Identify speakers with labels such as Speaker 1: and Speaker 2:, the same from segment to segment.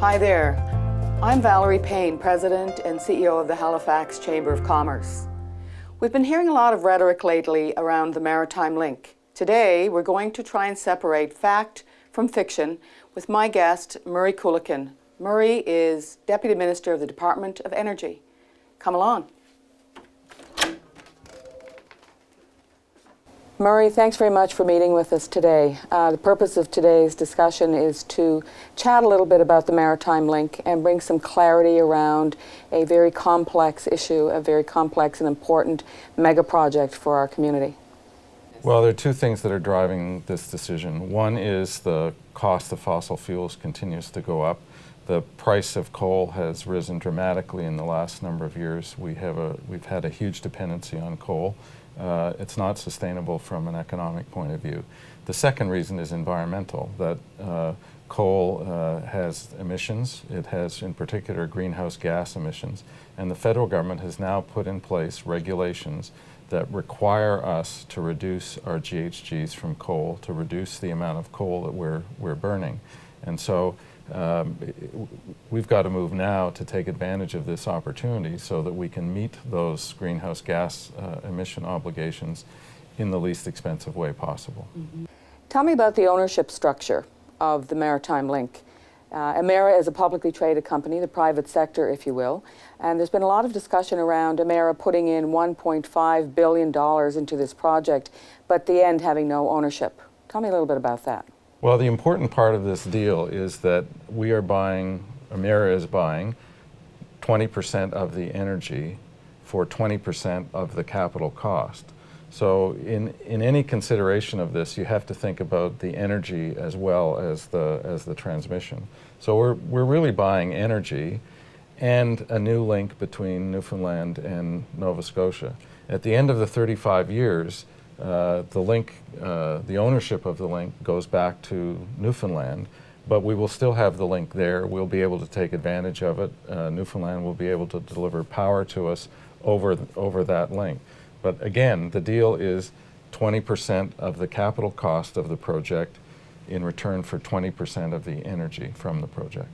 Speaker 1: Hi there. I'm Valerie Payne, President and CEO of the Halifax Chamber of Commerce. We've been hearing a lot of rhetoric lately around the Maritime Link. Today, we're going to try and separate fact from fiction with my guest, Murray Coolican. Murray is Deputy Minister of the Department of Energy. Come along. Murray, thanks very much for meeting with us today. The purpose of today's discussion is to chat a little bit about the Maritime Link and bring some clarity around a very complex issue, a very complex and important mega project for our community.
Speaker 2: Well, there are two things that are driving this decision. One is the cost of fossil fuels continues to go up. The price of coal has risen dramatically in the last number of years. We've had a huge dependency on coal. It's not sustainable from an economic point of view. The second reason is environmental, that coal has emissions. It has, in particular, greenhouse gas emissions. And the federal government has now put in place regulations that require us to reduce our GHGs from coal, to reduce the amount of coal that we're burning. And so we've got to move now to take advantage of this opportunity so that we can meet those greenhouse gas emission obligations in the least expensive way possible.
Speaker 1: Mm-hmm. Tell me about the ownership structure of the Maritime Link. Emera is a publicly traded company, the private sector, if you will, and there's been a lot of discussion around Emera putting in $1.5 billion into this project, but at the end having no ownership. Tell me a little bit about that.
Speaker 2: Well, the important part of this deal is that Emera is buying 20% of the energy for 20% of the capital cost. So in any consideration of this, you have to think about the energy as well as the transmission. So we're really buying energy and a new link between Newfoundland and Nova Scotia. At the end of the 35 years, the ownership of the link goes back to Newfoundland, but we will still have the link there. We'll be able to take advantage of it. Newfoundland will be able to deliver power to us over that link. But again, the deal is 20% of the capital cost of the project in return for 20% of the energy from the project.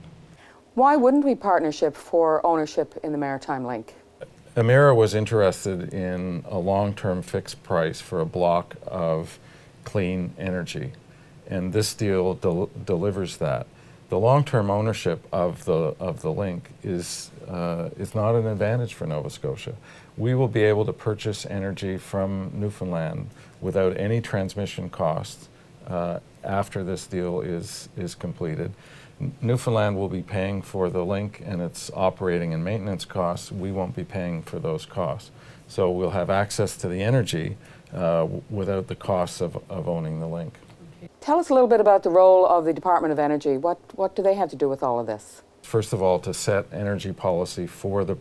Speaker 1: Why wouldn't we partnership for ownership in the Maritime Link?
Speaker 2: Emera was interested in a long-term fixed price for a block of clean energy, and this deal delivers that. The long-term ownership of the link is not an advantage for Nova Scotia. We will be able to purchase energy from Newfoundland without any transmission costs after this deal is completed. Newfoundland will be paying for the link and its operating and maintenance costs. We won't be paying for those costs. So we'll have access to the energy without the costs of owning the link.
Speaker 1: Okay. Tell us a little bit about the role of the Department of Energy. What do they have to do with all of this?
Speaker 2: First of all, to set energy policy for the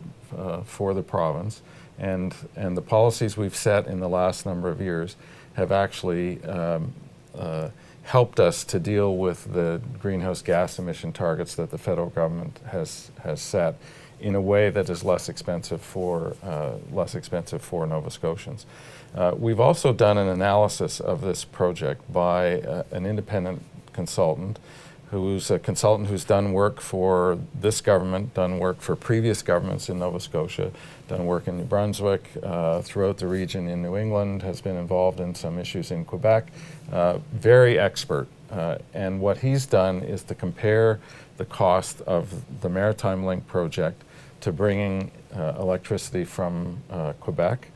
Speaker 2: province, and the policies we've set in the last number of years have actually helped us to deal with the greenhouse gas emission targets that the federal government has set in a way that is less expensive for Nova Scotians. We've also done an analysis of this project by an independent consultant who's done work for this government, done work for previous governments in Nova Scotia, done work in New Brunswick, throughout the region in New England, has been involved in some issues in Quebec, very expert. And what he's done is to compare the cost of the Maritime Link project to bringing electricity from Quebec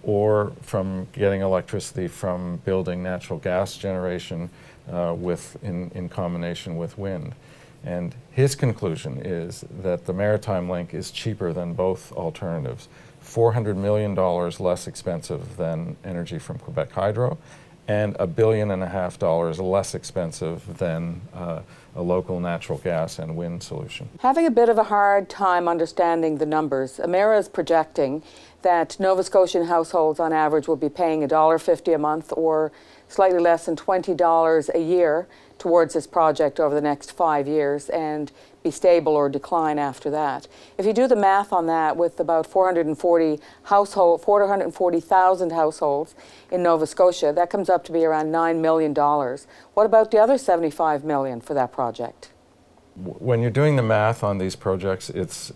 Speaker 2: or from getting electricity from building natural gas generation in combination with wind. And his conclusion is that the Maritime Link is cheaper than both alternatives, $400 million less expensive than energy from Quebec Hydro, and $1.5 billion less expensive than a local natural gas and wind solution.
Speaker 1: Having a bit of a hard time understanding the numbers, Emera is projecting that Nova Scotian households on average will be paying $1.50 a month or slightly less than $20 a year towards this project over the next 5 years and be stable or decline after that. If you do the math on that with about 440,000 households in Nova Scotia, that comes up to be around $9 million. What about the other $75 million for that project?
Speaker 2: when you're doing the math on these projects, it's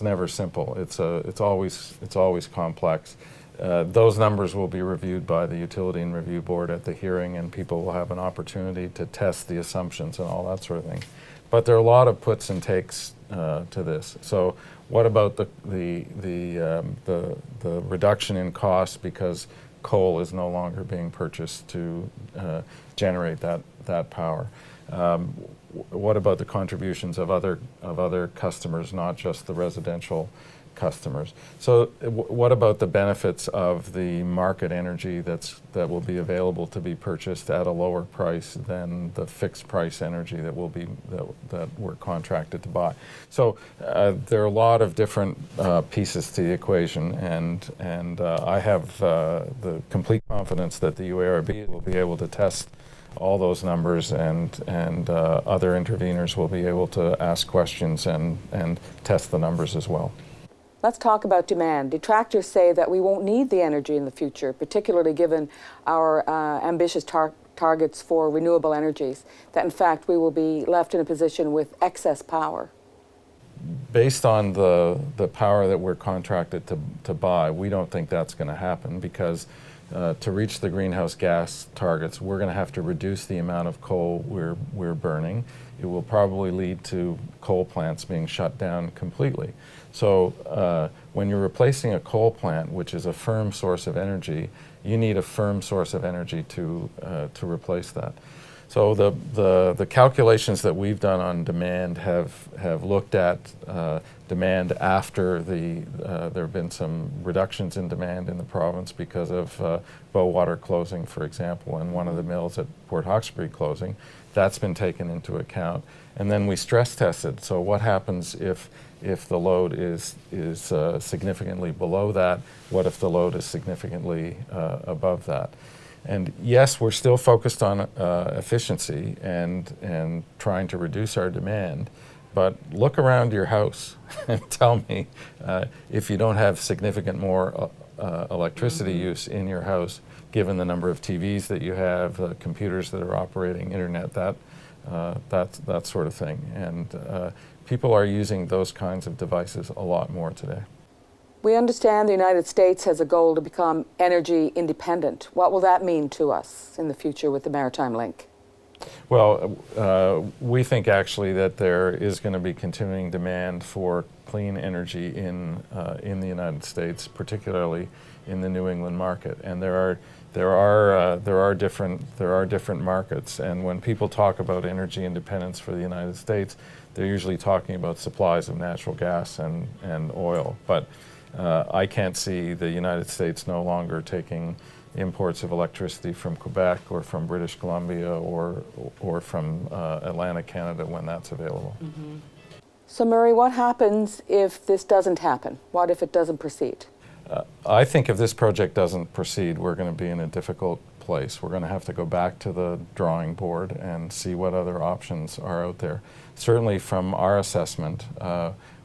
Speaker 2: never simple. It's always complex. Those numbers will be reviewed by the Utility and Review Board at the hearing, and people will have an opportunity to test the assumptions and all that sort of thing. But there are a lot of puts and takes to this. So, what about the reduction in cost because coal is no longer being purchased to generate that power? What about the contributions of other customers, not just the residential customers? So what about the benefits of the market energy that will be available to be purchased at a lower price than the fixed price energy that we're contracted to buy? So there are a lot of different pieces to the equation, and I have the complete confidence that the UARB will be able to test all those numbers, and other interveners will be able to ask questions and test the numbers as well.
Speaker 1: Let's talk about demand. Detractors say that we won't need the energy in the future, particularly given our ambitious targets for renewable energies, that in fact we will be left in a position with excess power.
Speaker 2: Based on the power that we're contracted to buy, we don't think that's going to happen, because to reach the greenhouse gas targets, we're going to have to reduce the amount of coal we're burning. It will probably lead to coal plants being shut down completely. So when you're replacing a coal plant, which is a firm source of energy, you need a firm source of energy to replace that. So the calculations that we've done on demand have looked at demand after there have been some reductions in demand in the province because of Bowater closing, for example, and one of the mills at Port Hawkesbury closing. That's been taken into account. And then we stress tested. So what happens if the load is significantly below that? What if the load is significantly above that? And yes, we're still focused on efficiency and trying to reduce our demand, but look around your house and tell me if you don't have significant more electricity use in your house, given the number of TVs that you have, computers that are operating, internet, that sort of thing. And people are using those kinds of devices a lot more today.
Speaker 1: We understand the United States has a goal to become energy independent. What will that mean to us in the future with the Maritime Link?
Speaker 2: Well, we think actually that there is going to be continuing demand for clean energy in the United States, particularly in the New England market. And there are different markets. And when people talk about energy independence for the United States, they're usually talking about supplies of natural gas and oil. But I can't see the United States no longer taking imports of electricity from Quebec or from British Columbia or from Atlantic Canada when that's available.
Speaker 1: Mm-hmm. So Murray, what happens if this doesn't happen? What if it doesn't proceed?
Speaker 2: I think if this project doesn't proceed, we're going to be in a difficult place. We're going to have to go back to the drawing board and see what other options are out there. Certainly from our assessment,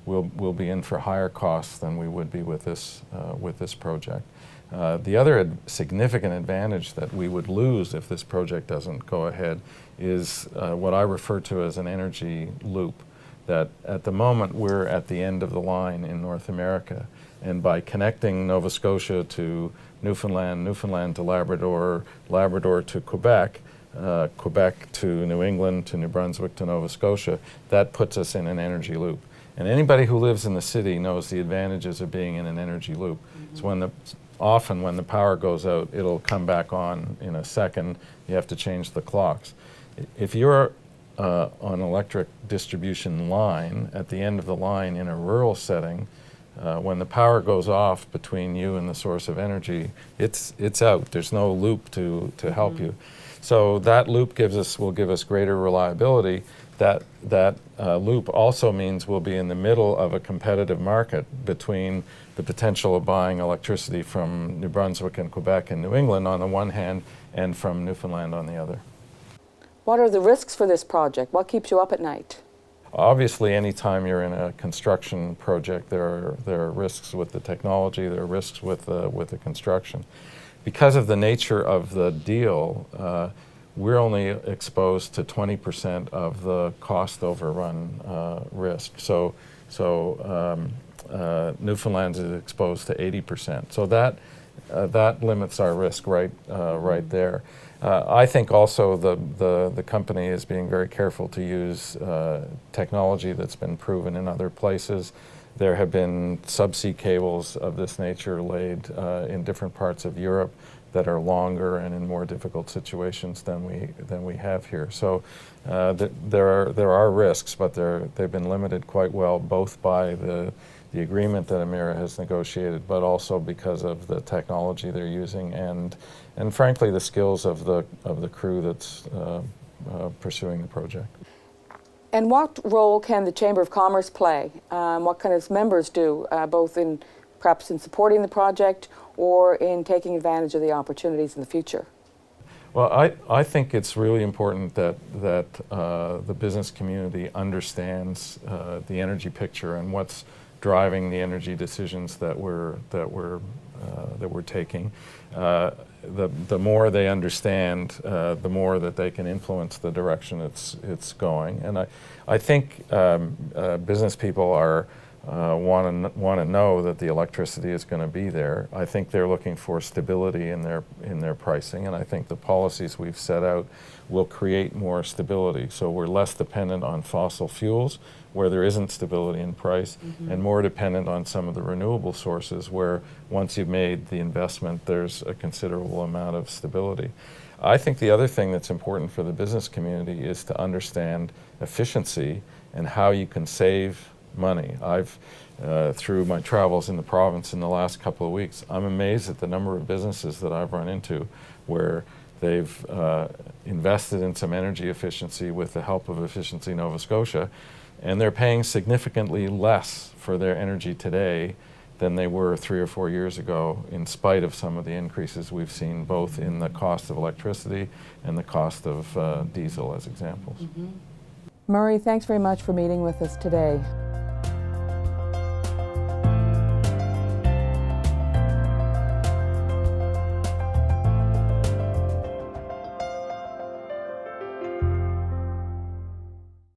Speaker 2: we'll be in for higher costs than we would be with this project. The other significant advantage that we would lose if this project doesn't go ahead is what I refer to as an energy loop. That at the moment we're at the end of the line in North America, and by connecting Nova Scotia to Newfoundland, Newfoundland to Labrador, Labrador to Quebec, Quebec to New England, to New Brunswick to Nova Scotia, that puts us in an energy loop. And anybody who lives in the city knows the advantages of being in an energy loop. Mm-hmm. So often when the power goes out, it'll come back on in a second. You have to change the clocks. If you're on an electric distribution line, at the end of the line in a rural setting, when the power goes off between you and the source of energy, it's out. There's no loop to help mm-hmm. you. So that loop will give us greater reliability. That loop also means we'll be in the middle of a competitive market between the potential of buying electricity from New Brunswick and Quebec and New England on the one hand, and from Newfoundland on the other.
Speaker 1: What are the risks for this project? What keeps you up at night?
Speaker 2: Obviously, anytime you're in a construction project, there are risks with the technology, there are risks with the construction. Because of the nature of the deal, we're only exposed to 20% of the cost overrun risk. So Newfoundland is exposed to 80%. So that limits our risk right there. I think also the company is being very careful to use technology that's been proven in other places. There have been subsea cables of this nature laid in different parts of Europe that are longer and in more difficult situations than we have here. So there are risks, but they've been limited quite well, both by the agreement that Emera has negotiated, but also because of the technology they're using and frankly the skills of the crew that's pursuing the project.
Speaker 1: And what role can the Chamber of Commerce play? What can its members do, both perhaps in supporting the project or in taking advantage of the opportunities in the future?
Speaker 2: Well, I think it's really important that the business community understands the energy picture and what's driving the energy decisions that we're taking. The more they understand, the more that they can influence the direction it's going. And I think business people want to know that the electricity is going to be there. I think they're looking for stability in their pricing, and I think the policies we've set out will create more stability. So we're less dependent on fossil fuels, where there isn't stability in price, and more dependent on some of the renewable sources, where once you've made the investment, there's a considerable amount of stability. I think the other thing that's important for the business community is to understand efficiency and how you can save money. I've, through my travels in the province in the last couple of weeks, I'm amazed at the number of businesses that I've run into where they've invested in some energy efficiency with the help of Efficiency Nova Scotia, and they're paying significantly less for their energy today than they were 3 or 4 years ago, in spite of some of the increases we've seen both in the cost of electricity and the cost of diesel as examples.
Speaker 1: Murray, thanks very much for meeting with us today.